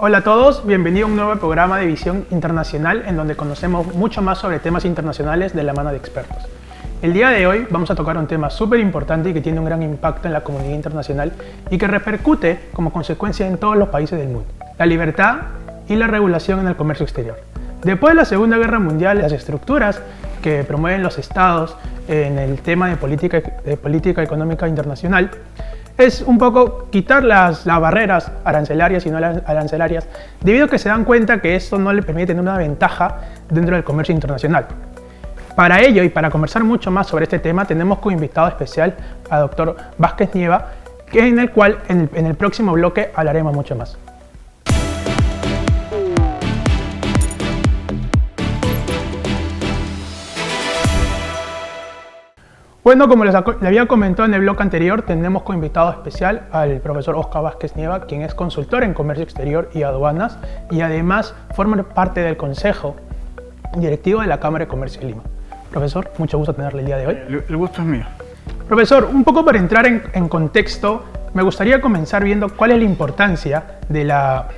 Hola a todos, bienvenido a un nuevo programa de Visión Internacional en donde conocemos mucho más sobre temas internacionales de la mano de expertos. El día de hoy vamos a tocar un tema súper importante y que tiene un gran impacto en la comunidad internacional y que repercute como consecuencia en todos los países del mundo: la libertad y la regulación en el comercio exterior. Después de la Segunda Guerra Mundial, las estructuras que promueven los estados en el tema de política económica internacional es un poco quitar las barreras arancelarias y no arancelarias, debido a que se dan cuenta que esto no le permite tener una ventaja dentro del comercio internacional. Para ello y para conversar mucho más sobre este tema, tenemos como invitado especial a Dr. Vázquez Nieva, en el cual en el próximo bloque hablaremos mucho más. Bueno, como les había comentado en el blog anterior, tenemos como invitado especial al profesor Óscar Vázquez Nieva, quien es consultor en comercio exterior y aduanas y además forma parte del consejo directivo de la Cámara de Comercio de Lima. Profesor, mucho gusto tenerle el día de hoy. El gusto es mío. Profesor, un poco para entrar en contexto, me gustaría comenzar viendo cuál es la importancia de la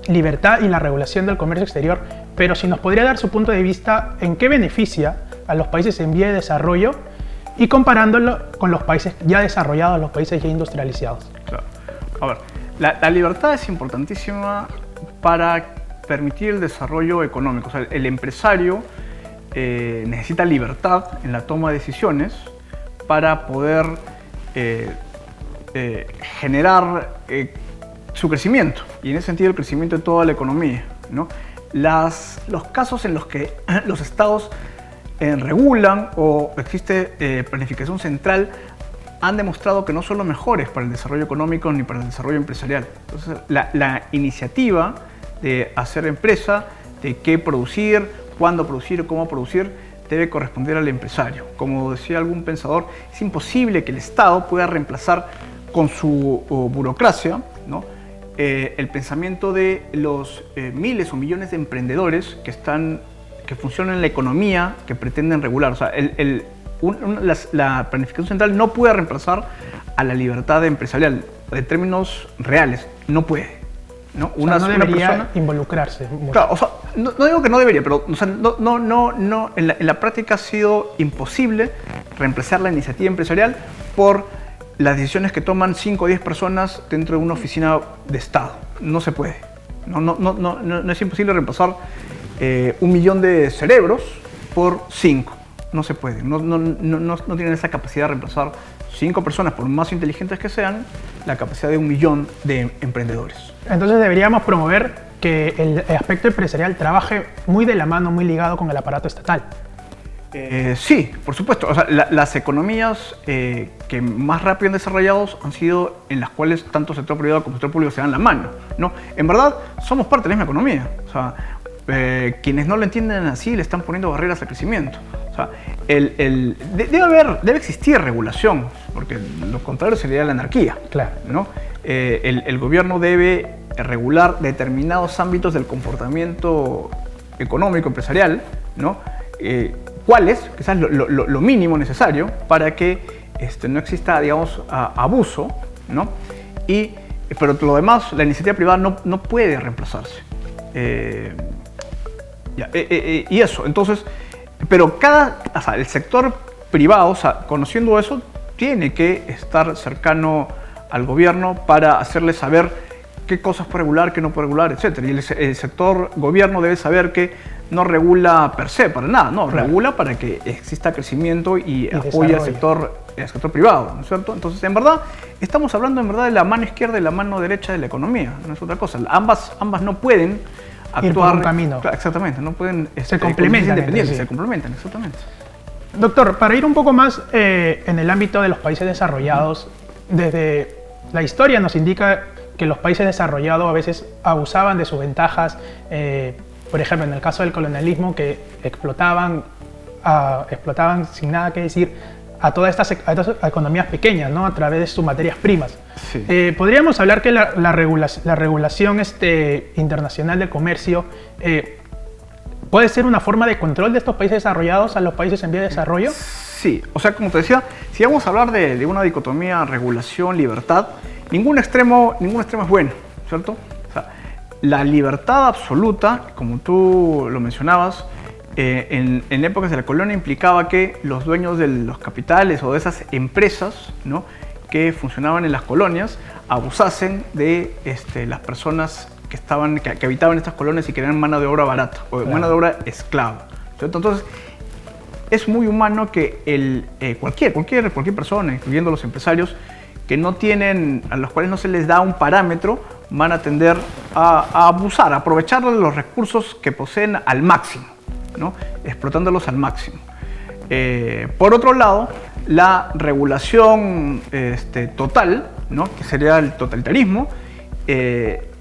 libertad y la regulación del comercio exterior, pero si nos podría dar su punto de vista en qué beneficia a los países en vía de desarrollo y comparándolo con los países ya desarrollados, los países ya industrializados. Claro. A ver, la libertad es importantísima para permitir el desarrollo económico. O sea, el empresario necesita libertad en la toma de decisiones para poder generar su crecimiento, y en ese sentido el crecimiento de toda la economía, ¿no? Los casos en los que los estados regulan o existe planificación central han demostrado que no son los mejores para el desarrollo económico ni para el desarrollo empresarial. Entonces, la iniciativa de hacer empresa, de qué producir, cuándo producir, cómo producir, debe corresponder al empresario. Como decía algún pensador, es imposible que el Estado pueda reemplazar con su burocracia, ¿no?, el pensamiento de los miles o millones de emprendedores que funcionan en la economía, que pretenden regular. O sea, la planificación central no puede reemplazar a la libertad empresarial de términos reales, no puede, ¿no? No debería involucrarse mucho. Claro, o sea, no digo que no debería, pero o sea, en la práctica ha sido imposible reemplazar la iniciativa empresarial por las decisiones que toman 5 o 10 personas dentro de una oficina de Estado. No se puede. No es imposible reemplazar 1 millón de cerebros por 5. No se puede. No tienen esa capacidad de reemplazar 5 personas, por más inteligentes que sean, la capacidad de 1 millón de emprendedores. Entonces deberíamos promover que el aspecto empresarial trabaje muy de la mano, muy ligado con el aparato estatal. Sí, por supuesto. O sea, las economías que más rápido han desarrollado han sido en las cuales tanto sector privado como sector público se dan la mano, ¿no? En verdad, somos parte de la misma economía. O sea, quienes no lo entienden así le están poniendo barreras al crecimiento. O sea, debe existir regulación, porque lo contrario sería la anarquía. Claro. ¿No? El gobierno debe regular determinados ámbitos del comportamiento económico, empresarial, ¿no? ¿Cuáles? Quizás lo mínimo necesario para que no exista, digamos, abuso, ¿no? Pero lo demás, la iniciativa privada no puede reemplazarse. Y eso, entonces, pero el sector privado, o sea, conociendo eso, tiene que estar cercano al gobierno para hacerle saber qué cosas puede regular, qué no puede regular, etc. Y el sector gobierno debe saber que no regula per se, para nada, no, claro, regula para que exista crecimiento y apoya al sector privado, ¿no es cierto? Entonces, en verdad, estamos hablando de la mano izquierda y la mano derecha de la economía, no es otra cosa. Ambas no pueden actuar ir por un camino. Claro, exactamente, no pueden se complementan, independientes, se complementan, exactamente. Doctor, para ir un poco más en el ámbito de los países desarrollados, desde la historia nos indica que los países desarrollados a veces abusaban de sus ventajas, por ejemplo, en el caso del colonialismo, que explotaban sin nada que decir a todas estas economías pequeñas, ¿no?, a través de sus materias primas. Sí. Podríamos hablar que la regulación internacional del comercio puede ser una forma de control de estos países desarrollados a los países en vía de desarrollo. Sí, o sea, como te decía, si vamos a hablar de una dicotomía regulación-libertad, ningún extremo es bueno, ¿cierto? O sea, la libertad absoluta, como tú lo mencionabas, en épocas de la colonia implicaba que los dueños de los capitales o de esas empresas, ¿no?, que funcionaban en las colonias abusasen de las personas que habitaban estas colonias y que eran mano de obra barata o mano de obra esclava, ¿cierto? Entonces, es muy humano que cualquier persona, incluyendo los empresarios, que no tienen, a los cuales no se les da un parámetro, van a tender a abusar, a aprovechar los recursos que poseen al máximo, ¿no?, explotándolos al máximo. Por otro lado, la regulación total, ¿no?, que sería el totalitarismo,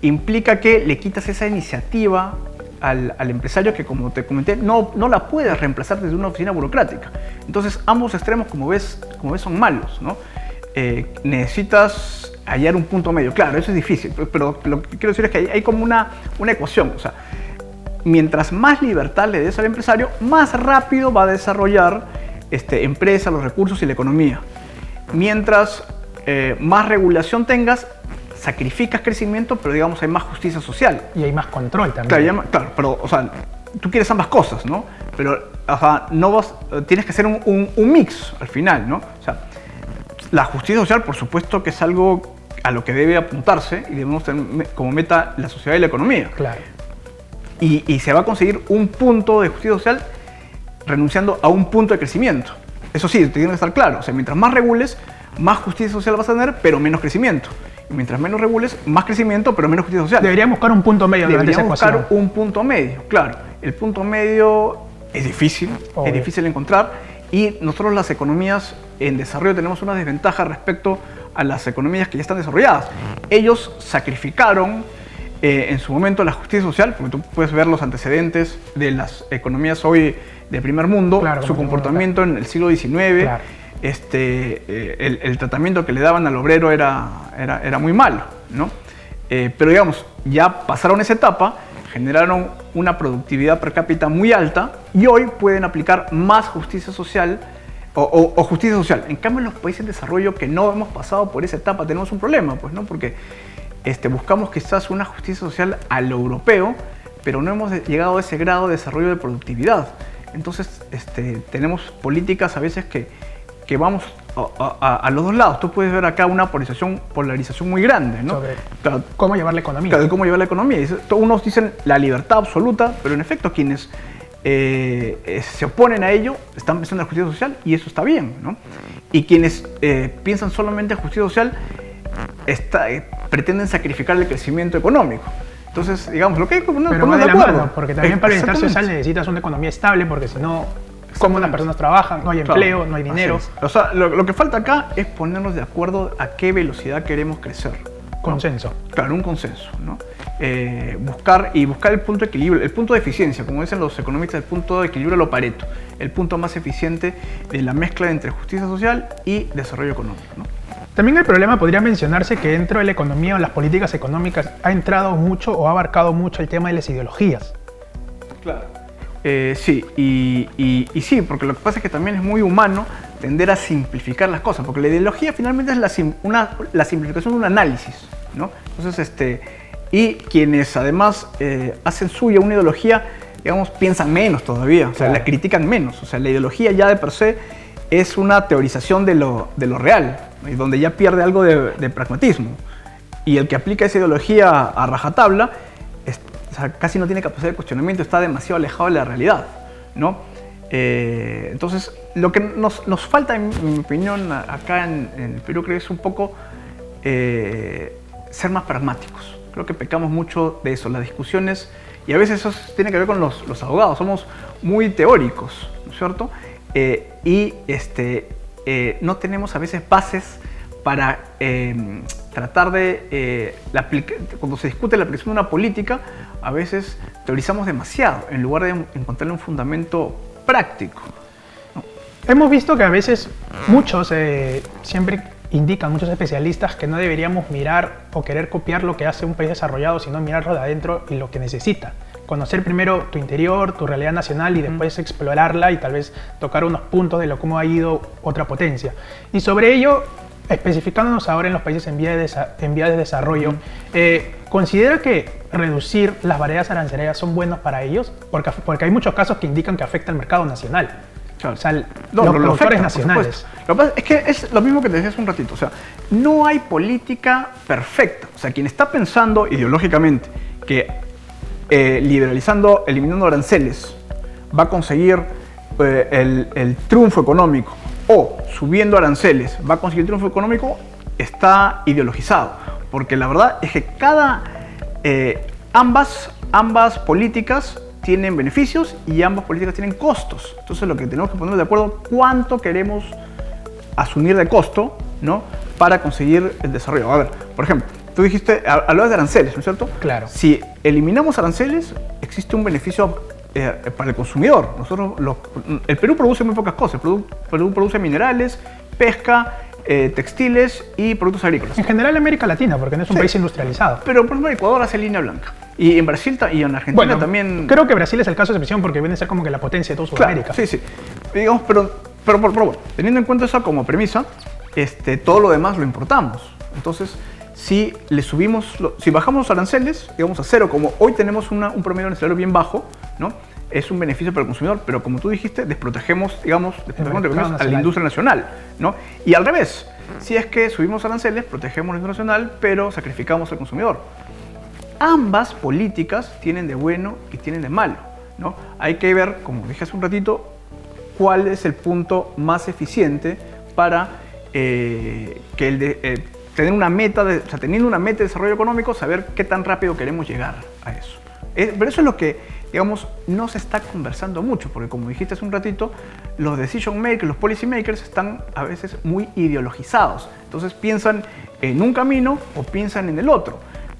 implica que le quitas esa iniciativa al empresario que, como te comenté, no la puedes reemplazar desde una oficina burocrática. Entonces, ambos extremos, como ves, son malos, ¿no? Necesitas hallar un punto medio. Claro, eso es difícil, pero lo que quiero decir es que hay como una ecuación. O sea, mientras más libertad le des al empresario, más rápido va a desarrollar empresa, los recursos y la economía. Mientras más regulación tengas, sacrificas crecimiento, pero digamos hay más justicia social. Y hay más control también. Claro, pero o sea, tú quieres ambas cosas, ¿no? Pero o sea, tienes que hacer un mix al final, ¿no? O sea, la justicia social, por supuesto que es algo a lo que debe apuntarse y debemos tener como meta la sociedad y la economía. Claro. Y se va a conseguir un punto de justicia social renunciando a un punto de crecimiento. Eso sí, tiene que estar claro. O sea, mientras más regules, más justicia social vas a tener, pero menos crecimiento. Y mientras menos regules, más crecimiento, pero menos justicia social. Deberíamos buscar un punto medio durante esa ecuación. Deberíamos buscar un punto medio, claro. El punto medio es difícil, es difícil encontrar. Y nosotros, las economías en desarrollo, tenemos una desventaja respecto a las economías que ya están desarrolladas. Ellos sacrificaron en su momento la justicia social, porque tú puedes ver los antecedentes de las economías hoy de primer mundo, claro, su comportamiento en el siglo XIX, claro. El tratamiento que le daban al obrero era muy malo, ¿no? Pero digamos, ya pasaron esa etapa, generaron una productividad per cápita muy alta y hoy pueden aplicar más justicia social o justicia social. En cambio, en los países en desarrollo que no hemos pasado por esa etapa tenemos un problema, pues, ¿no? Porque buscamos quizás una justicia social a lo europeo, pero no hemos llegado a ese grado de desarrollo de productividad. Entonces, tenemos políticas a veces que vamos a los dos lados. Tú puedes ver acá una polarización muy grande, ¿no? Sobre cómo llevar la economía. Claro, cómo llevar la economía. Unos dicen la libertad absoluta, pero en efecto quienes se oponen a ello están pensando en la justicia social y eso está bien, ¿no? Y quienes piensan solamente en justicia social pretenden sacrificar el crecimiento económico. Entonces, digamos, lo que hay que poner de acuerdo. Porque también para el bienestar social necesitas una economía estable, porque si no, ¿cómo las personas trabajan? No hay empleo, claro, no hay dinero. O sea, lo que falta acá es ponernos de acuerdo a qué velocidad queremos crecer. Consenso. Claro, un consenso, ¿no? Buscar el punto de equilibrio, el punto de eficiencia, como dicen los economistas, el punto de equilibrio lo Pareto, el punto más eficiente de la mezcla entre justicia social y desarrollo económico, ¿no? También el problema podría mencionarse que dentro de la economía o las políticas económicas ha entrado mucho o ha abarcado mucho el tema de las ideologías. Claro. Sí, y sí, porque lo que pasa es que también es muy humano tender a simplificar las cosas, porque la ideología finalmente es la simplificación de un análisis, ¿no? Entonces, y quienes además hacen suya una ideología, digamos, piensan menos todavía, o sea, la critican menos. O sea, la ideología ya de per se es una teorización de lo real, ¿no? Y donde ya pierde algo de pragmatismo. Y el que aplica esa ideología a rajatabla, o sea, casi no tiene capacidad de cuestionamiento, está demasiado alejado de la realidad, ¿no? Entonces, lo que nos falta, en mi opinión, acá en el Perú, creo que es un poco ser más pragmáticos. Creo que pecamos mucho de eso, las discusiones, y a veces eso tiene que ver con los abogados, somos muy teóricos, ¿no es cierto? Y no tenemos a veces bases para tratar de, cuando se discute la aplicación de una política, a veces teorizamos demasiado en lugar de encontrarle un fundamento práctico, ¿no? Hemos visto que a veces muchos siempre indican, muchos especialistas, que no deberíamos mirar o querer copiar lo que hace un país desarrollado, sino mirarlo de adentro y lo que necesita. Conocer primero tu interior, tu realidad nacional y después explorarla y tal vez tocar unos puntos de cómo ha ido otra potencia. Y sobre ello, especificándonos ahora en los países en vías de desarrollo, ¿considera que reducir las barreras arancelarias son buenos para ellos? Porque hay muchos casos que indican que afecta al mercado nacional. Claro. O sea, No, los lo productores afecta, por nacionales. supuesto. Lo que pasa es que es lo mismo que te decía hace un ratito. O sea, no hay política perfecta. O sea, quien está pensando ideológicamente que eliminando aranceles, va a conseguir el triunfo económico, o subiendo aranceles va a conseguir el triunfo económico, está ideologizado. Porque la verdad es que ambas políticas tienen beneficios y ambas políticas tienen costos. Entonces lo que tenemos que poner de acuerdo, cuánto queremos asumir de costo, ¿no?, para conseguir el desarrollo. A ver, por ejemplo, tú dijiste, hablabas de aranceles, ¿no es cierto? Claro. Si eliminamos aranceles, existe un beneficio para el consumidor. El Perú produce muy pocas cosas. Perú produce minerales, pesca, textiles y productos agrícolas. En general América Latina, porque no es un país industrializado. Pero por ejemplo Ecuador hace línea blanca. Y en Brasil y en Argentina también... Creo que Brasil es el caso de excepción porque viene a ser como que la potencia de toda Sudamérica. Claro, sí. Digamos, pero bueno, teniendo en cuenta eso como premisa, todo lo demás lo importamos. Entonces, si bajamos los aranceles, digamos a cero, como hoy tenemos un promedio arancelario bien bajo, ¿no?, es un beneficio para el consumidor, pero como tú dijiste, desprotegemos a la industria nacional, ¿no? Y al revés, si es que subimos aranceles, protegemos la industria nacional, pero sacrificamos al consumidor. Ambas políticas tienen de bueno y tienen de malo, ¿no? Hay que ver, como dije hace un ratito, cuál es el punto más eficiente para tener una meta teniendo una meta de desarrollo económico, saber qué tan rápido queremos llegar a eso. Pero eso es lo que, digamos, no se está conversando mucho, porque como dijiste hace un ratito, los decision makers, los policy makers están a veces muy ideologizados. Entonces piensan en un camino o piensan en el otro,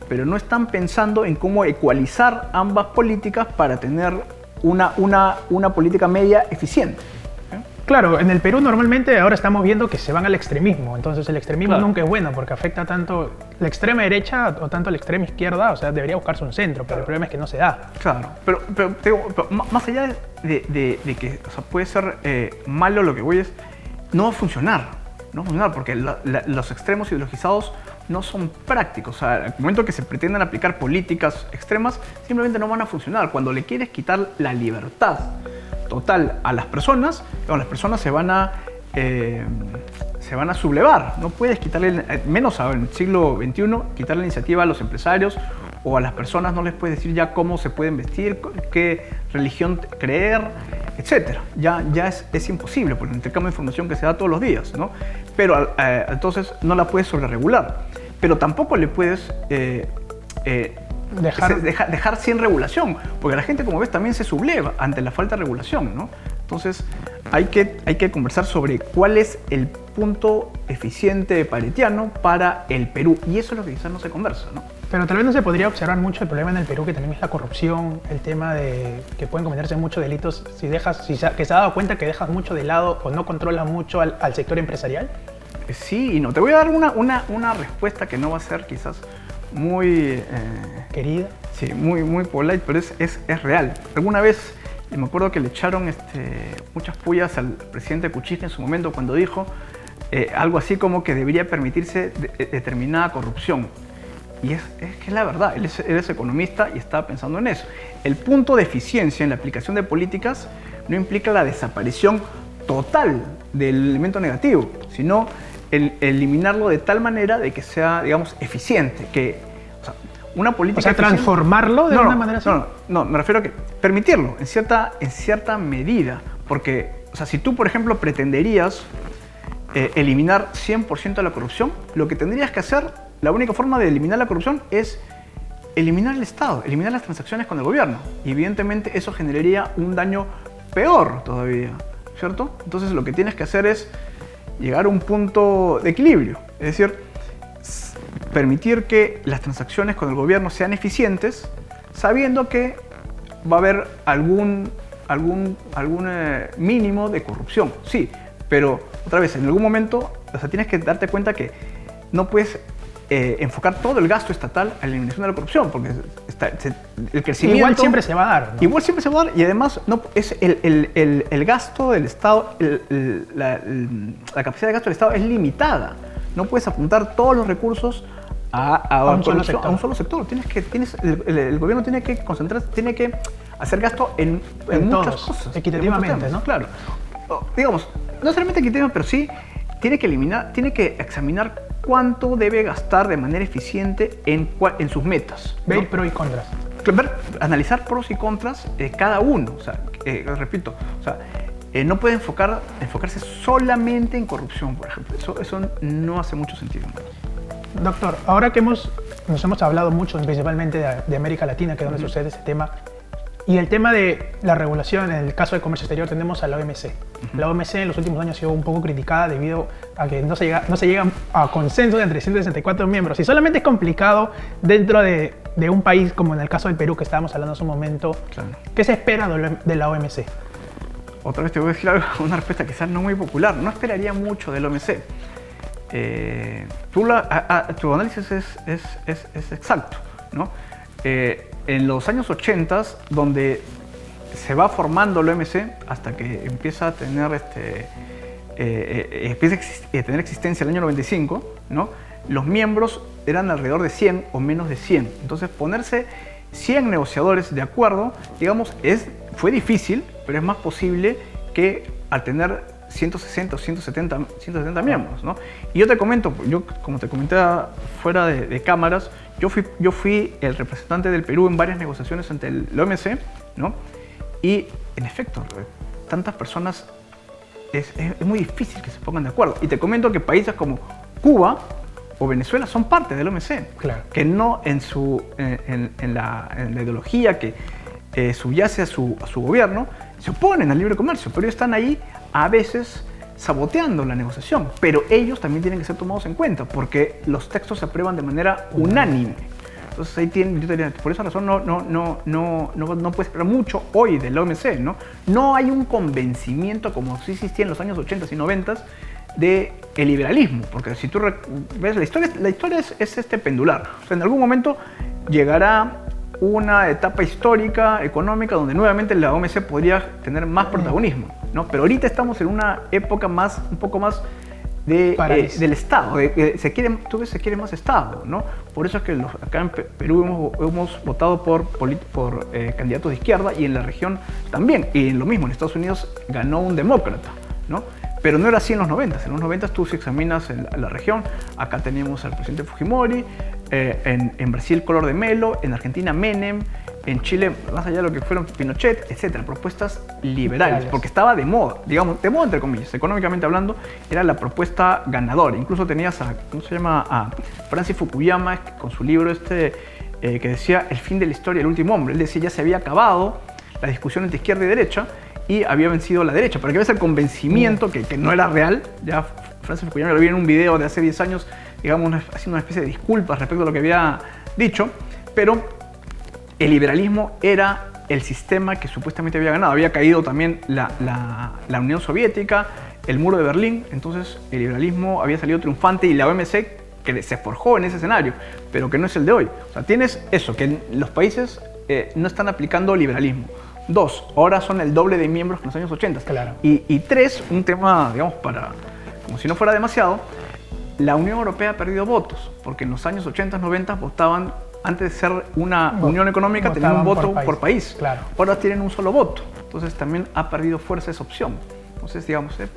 pero no están pensando en cómo ecualizar ambas políticas para tener una política media eficiente. Claro, en el Perú normalmente ahora estamos viendo que se van al extremismo, entonces el extremismo nunca es bueno porque afecta tanto la extrema derecha o tanto la extrema izquierda, o sea, debería buscarse un centro, pero el problema es que no se da. Claro, pero más allá de que, o sea, puede ser malo, lo que voy es, no va a funcionar, porque los extremos ideologizados no son prácticos. O sea, al momento que se pretenden aplicar políticas extremas, simplemente no van a funcionar. Cuando le quieres quitar la libertad total a las personas se van a sublevar. No puedes quitarle, menos ahora en el siglo XXI, quitarle la iniciativa a los empresarios o a las personas. No les puedes decir ya cómo se pueden vestir, qué religión creer, etc. Ya es imposible por el intercambio de información que se da todos los días, ¿no? Pero entonces no la puedes sobreregular, pero tampoco le puedes dejar sin regulación, porque la gente, como ves, también se subleva ante la falta de regulación, ¿no? Entonces hay que conversar sobre cuál es el punto eficiente paretiano para el Perú, y eso es lo que quizás no se conversa, ¿no? Pero tal vez no se podría observar mucho el problema en el Perú, que también es la corrupción, el tema de que pueden cometerse muchos delitos que se ha dado cuenta que dejas mucho de lado o no controlas mucho al sector empresarial. Sí y no. Te voy a dar una respuesta que no va a ser quizás muy... querida. Sí, muy polite, pero es real. Alguna vez, me acuerdo que le echaron muchas pullas al presidente Kuczynski en su momento cuando dijo algo así como que debería permitirse determinada corrupción. Y es que es la verdad, él es economista y estaba pensando en eso. El punto de eficiencia en la aplicación de políticas no implica la desaparición total del elemento negativo, sino eliminarlo de tal manera de que sea, digamos, eficiente, una política... O sea, transformarlo de una manera así. No, me refiero a que permitirlo en cierta medida, porque, o sea, si tú, por ejemplo, pretenderías eliminar 100% de la corrupción, lo que tendrías que hacer, la única forma de eliminar la corrupción es eliminar el Estado, eliminar las transacciones con el gobierno, y evidentemente eso generaría un daño peor todavía, ¿cierto? Entonces lo que tienes que hacer es llegar a un punto de equilibrio, es decir, permitir que las transacciones con el gobierno sean eficientes, sabiendo que va a haber algún mínimo de corrupción, sí, pero otra vez, en algún momento, o sea, tienes que darte cuenta que no puedes enfocar todo el gasto estatal a la eliminación de la corrupción, porque el crecimiento... Igual siempre se va a dar, ¿no? Igual siempre se va a dar, y además es el gasto del Estado, la capacidad de gasto del Estado es limitada. No puedes apuntar todos los recursos a un solo sector. A un solo sector. El gobierno tiene que concentrarse, tiene que hacer gasto en muchas todos, cosas. equitativamente, ¿no? Claro. Digamos, no necesariamente equitativamente, pero sí tiene que examinar cuánto debe gastar de manera eficiente en sus metas, ¿no? Ver pros y contras. Analizar pros y contras de cada uno. O sea, repito, o sea, no puede enfocarse solamente en corrupción, por ejemplo. Eso no hace mucho sentido. Doctor, ahora que nos hemos hablado mucho, principalmente de América Latina, que es donde sucede ese tema, y el tema de la regulación, en el caso del comercio exterior tenemos a la OMC. La OMC en los últimos años ha sido un poco criticada debido a que no se llega a consenso entre 164 miembros. Y solamente es complicado dentro de un país como en el caso del Perú, que estábamos hablando hace un momento. Claro. ¿Qué se espera de la OMC? Otra vez te voy a decir algo, una respuesta quizás no muy popular. No esperaría mucho del OMC. Tu análisis es exacto, ¿no? En los años 80, donde se va formando el OMC hasta que empieza a tener, tener existencia el año 95, ¿no? Los miembros eran alrededor de 100 o menos de 100. Entonces, ponerse 100 negociadores de acuerdo, digamos, fue difícil, pero es más posible que al tener 160 o 170 miembros, ¿no? Y yo te comento, como te comenté fuera de cámaras, yo fui el representante del Perú en varias negociaciones ante el OMC, ¿no? Y en efecto, tantas personas es muy difícil que se pongan de acuerdo. Y te comento que países como Cuba o Venezuela son parte del OMC, claro, que no en la ideología que subyace a su gobierno, se oponen al libre comercio, pero ellos están ahí a veces saboteando la negociación, pero ellos también tienen que ser tomados en cuenta porque los textos se aprueban de manera unánime. Entonces ahí por esa razón no puedes esperar mucho hoy del OMC, ¿no? No hay un convencimiento como sí existía en los años 80 y 90 de el liberalismo, porque si tú ves la historia es pendular. O sea, en algún momento llegará una etapa histórica, económica, donde nuevamente la OMC podría tener más protagonismo, ¿no? Pero ahorita estamos en una época un poco más del Estado, se quiere más Estado, ¿no? Por eso es que acá en Perú hemos votado por candidatos de izquierda y en la región también, y en lo mismo, en Estados Unidos ganó un demócrata, ¿no? Pero no era así en los 90. En los 90 tú si examinas la región, acá teníamos al presidente Fujimori, en Brasil Collor de Mello, en Argentina Menem, en Chile, más allá de lo que fueron Pinochet, etcétera, propuestas liberales, porque estaba de moda, digamos, de moda entre comillas, económicamente hablando, era la propuesta ganadora. Incluso tenías a Francis Fukuyama con su libro que decía El fin de la historia, el último hombre. Él decía ya se había acabado la discusión entre izquierda y derecha y había vencido la derecha, pero que ves el convencimiento que no era real. Ya Francis Fukuyama lo vi en un video de hace 10 años, digamos, haciendo una especie de disculpas respecto a lo que había dicho, pero el liberalismo era el sistema que supuestamente había ganado. Había caído también la Unión Soviética, el muro de Berlín, entonces el liberalismo había salido triunfante y la OMC que se forjó en ese escenario, pero que no es el de hoy. O sea, tienes eso, que los países no están aplicando liberalismo. 2, ahora son el doble de miembros que en los años 80. Claro. Y 3, un tema, digamos, como si no fuera demasiado, la Unión Europea ha perdido votos, porque en los años 80, 90 votaban, antes de ser una unión económica, tenían un voto por país. Claro. Ahora tienen un solo voto, entonces también ha perdido fuerza esa opción. Entonces, digamos, es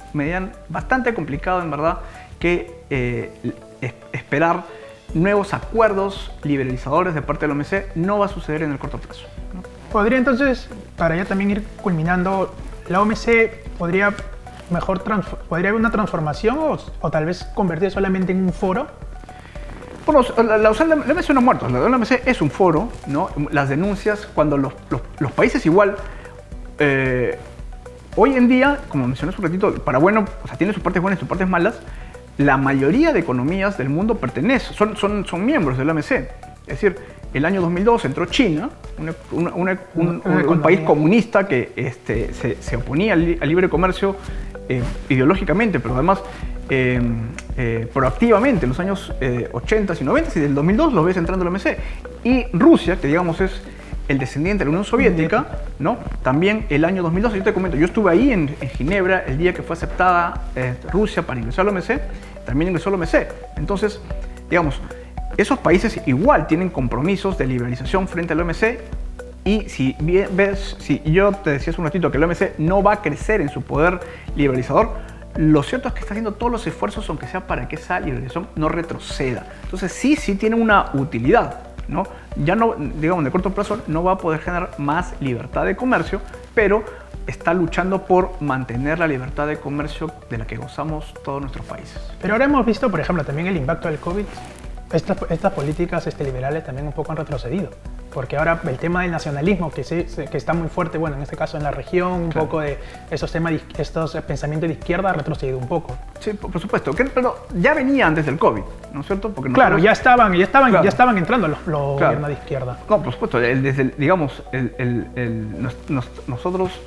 bastante complicado, en verdad, que esperar nuevos acuerdos liberalizadores de parte de la OMC no va a suceder en el corto plazo, ¿no? Podría entonces, para ya también ir culminando, la OMC podría haber una transformación o tal vez convertirse solamente en un foro. Bueno, la OMC no ha muerto, la OMC es un foro, ¿no? Las denuncias, cuando los países igual, hoy en día, como mencioné hace un ratito, para bueno, o sea, tiene sus partes buenas y sus partes malas, la mayoría de economías del mundo son miembros de la OMC. Es decir, el año 2002 entró China, un país comunista que se oponía al libre comercio ideológicamente, pero además proactivamente en los años 80 y 90, y del 2002 lo ves entrando a la OMC. Y Rusia, que digamos es el descendiente de la Unión Soviética, ¿no? También el año 2012, yo te comento, yo estuve ahí en Ginebra el día que fue aceptada Rusia para ingresar a la OMC, también ingresó a la OMC. Entonces, digamos, esos países igual tienen compromisos de liberalización frente al OMC. Y si yo te decía hace un ratito que el OMC no va a crecer en su poder liberalizador, lo cierto es que está haciendo todos los esfuerzos, aunque sea para que esa liberalización no retroceda. Entonces sí tiene una utilidad, ¿no? Ya no, digamos, de corto plazo no va a poder generar más libertad de comercio, pero está luchando por mantener la libertad de comercio de la que gozamos todos nuestros países. Pero ahora hemos visto, por ejemplo, también el impacto del COVID. Estas políticas liberales también un poco han retrocedido, porque ahora el tema del nacionalismo que está muy fuerte, bueno, en este caso en la región, un poco de estos pensamientos de izquierda ha retrocedido un poco. Sí, por supuesto, pero ya venía antes del COVID, ¿no es cierto? Porque claro, ya estaban entrando los gobiernos de izquierda. No, por supuesto, nosotros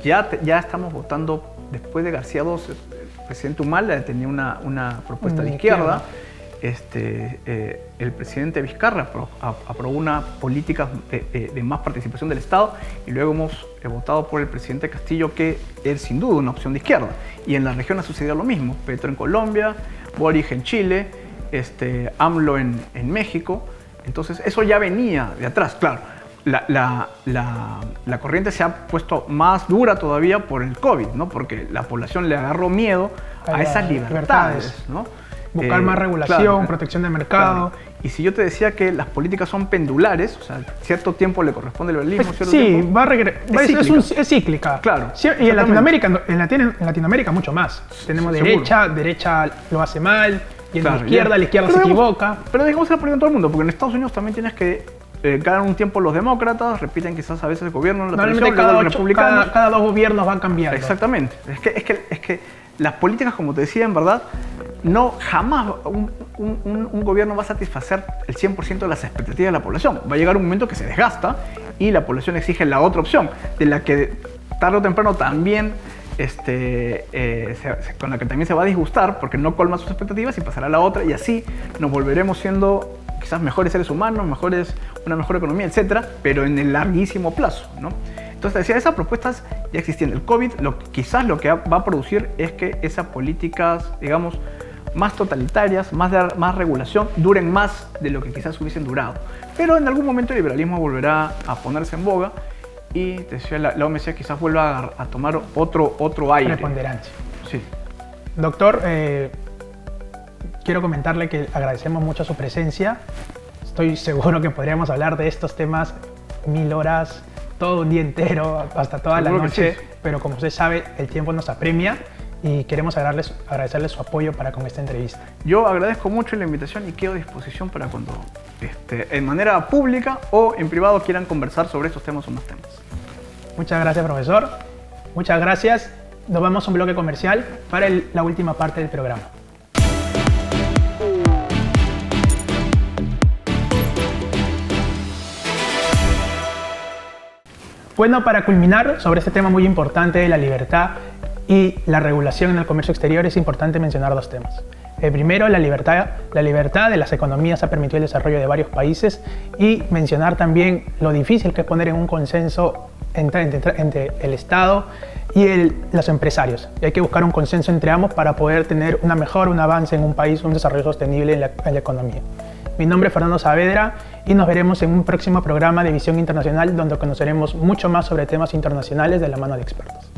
ya estamos votando después de García II. El presidente Humala tenía una propuesta de izquierda. El presidente Vizcarra aprobó una política de más participación del Estado, y luego hemos votado por el presidente Castillo, que es sin duda una opción de izquierda. Y en la región ha sucedido lo mismo: Petro en Colombia, Boric en Chile, AMLO en México. Entonces eso ya venía de atrás, claro. La corriente se ha puesto más dura todavía por el COVID, ¿no? Porque la población le agarró miedo a esas libertades, ¿no? Buscar más regulación, protección del mercado. Claro. Y si yo te decía que las políticas son pendulares, o sea, cierto tiempo le corresponde el liberalismo, cierto tiempo es cíclica. Claro. Sí, y en Latinoamérica mucho más. Tenemos derecha lo hace mal, y en la izquierda se equivoca. Pero digamos que en todo el mundo, porque en Estados Unidos también tienes que cada un tiempo los demócratas repiten quizás a veces el gobierno, la televisión, cada los republicanos. Cada 2 gobiernos van cambiando. Exactamente. Es que las políticas, como te decía, en verdad, no jamás un gobierno va a satisfacer el 100% de las expectativas de la población. Va a llegar un momento que se desgasta y la población exige la otra opción, de la que tarde o temprano también con la que también se va a disgustar porque no colma sus expectativas, y pasará a la otra, y así nos volveremos siendo quizás mejores seres humanos, una mejor economía, etcétera, pero en el larguísimo plazo, ¿no? Entonces, decía, esas propuestas ya existían. El COVID quizás lo que va a producir es que esas políticas, digamos, más totalitarias, más regulación, duren más de lo que quizás hubiesen durado. Pero en algún momento el liberalismo volverá a ponerse en boga, y te decía, la OMC quizás vuelva a tomar otro aire. Preponderancia. Sí. Doctor, quiero comentarle que agradecemos mucho su presencia. Estoy seguro que podríamos hablar de estos temas 1000 horas, todo un día entero, hasta toda la noche, pero como usted sabe, el tiempo nos apremia y queremos agradecerle su apoyo para con esta entrevista. Yo agradezco mucho la invitación y quedo a disposición para cuando en manera pública o en privado quieran conversar sobre estos temas o más temas. Muchas gracias, profesor. Muchas gracias. Nos vamos a un bloque comercial para la última parte del programa. Bueno, para culminar sobre este tema muy importante de la libertad y la regulación en el comercio exterior, es importante mencionar 2 temas. El primero, la libertad de las economías ha permitido el desarrollo de varios países, y mencionar también lo difícil que es poner en un consenso entre el Estado y los empresarios. Y hay que buscar un consenso entre ambos para poder tener un avance en un país, un desarrollo sostenible en la economía. Mi nombre es Fernando Saavedra y nos veremos en un próximo programa de Visión Internacional, donde conoceremos mucho más sobre temas internacionales de la mano de expertos.